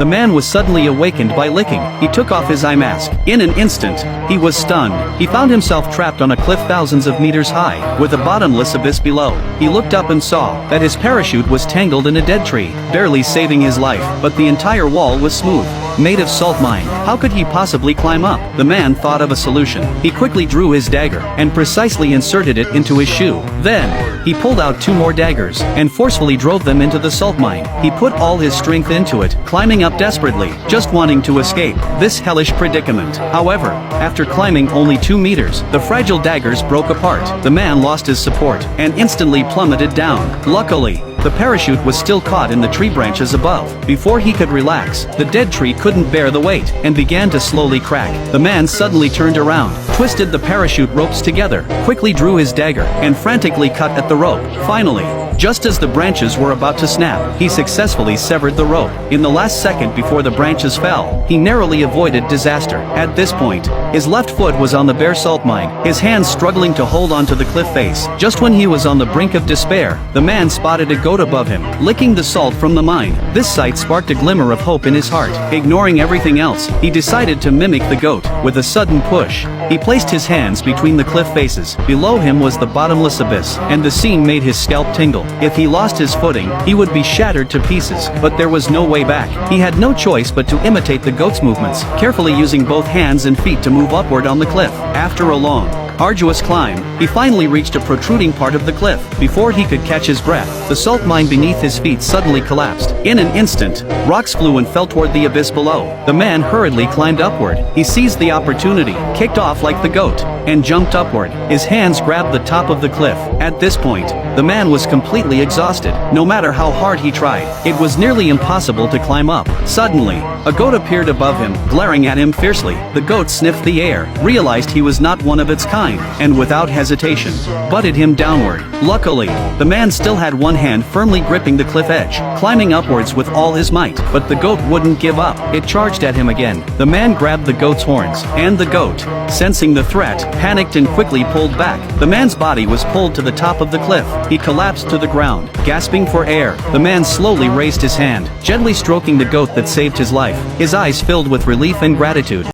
the man was suddenly awakened by licking. He took off his eye mask. In an instant, he was stunned. He found himself trapped on a cliff thousands of meters high, with a bottomless abyss below. He looked up and saw that his parachute was tangled in a dead tree, barely saving his life, but the entire wall was smooth, made of salt mine. How could he possibly climb up? The man thought of a solution. He quickly drew his dagger, and precisely inserted it into his shoe. Then, he pulled out 2 more daggers, and forcefully drove them into the salt mine. He put all his strength into it, climbing up desperately, just wanting to escape this hellish predicament. However, after climbing only 2 meters, the fragile daggers broke apart. The man lost his support, and instantly plummeted down. Luckily, the parachute was still caught in the tree branches above. Before he could relax, the dead tree couldn't bear the weight, and began to slowly crack. The man suddenly turned around, twisted the parachute ropes together, quickly drew his dagger, and frantically cut at the rope. Finally, just as the branches were about to snap, he successfully severed the rope. In the last second before the branches fell, he narrowly avoided disaster. At this point, his left foot was on the bare salt mine, his hands struggling to hold onto the cliff face. Just when he was on the brink of despair, the man spotted a goat above him, licking the salt from the mine. This sight sparked a glimmer of hope in his heart. Ignoring everything else, he decided to mimic the goat. With a sudden push, he placed his hands between the cliff faces. Below him was the bottomless abyss, and the scene made his scalp tingle. If he lost his footing, he would be shattered to pieces, but there was no way back. He had no choice but to imitate the goat's movements, carefully using both hands and feet to move upward on the cliff. After a long, arduous climb, he finally reached a protruding part of the cliff. Before he could catch his breath, the salt mine beneath his feet suddenly collapsed. In an instant, rocks flew and fell toward the abyss below. The man hurriedly climbed upward. He seized the opportunity, kicked off like the goat, and jumped upward. His hands grabbed the top of the cliff. At this point, the man was completely exhausted. No matter how hard he tried, it was nearly impossible to climb up. Suddenly, a goat appeared above him, glaring at him fiercely. The goat sniffed the air, realized he was not one of its kind, and without hesitation, butted him downward. Luckily, the man still had one hand firmly gripping the cliff edge, climbing upwards with all his might. But the goat wouldn't give up. It charged at him again. The man grabbed the goat's horns, and the goat, sensing the threat, panicked and quickly pulled back. The man's body was pulled to the top of the cliff. He collapsed to the ground, gasping for air. The man slowly raised his hand, gently stroking the goat that saved his life. His eyes filled with relief and gratitude.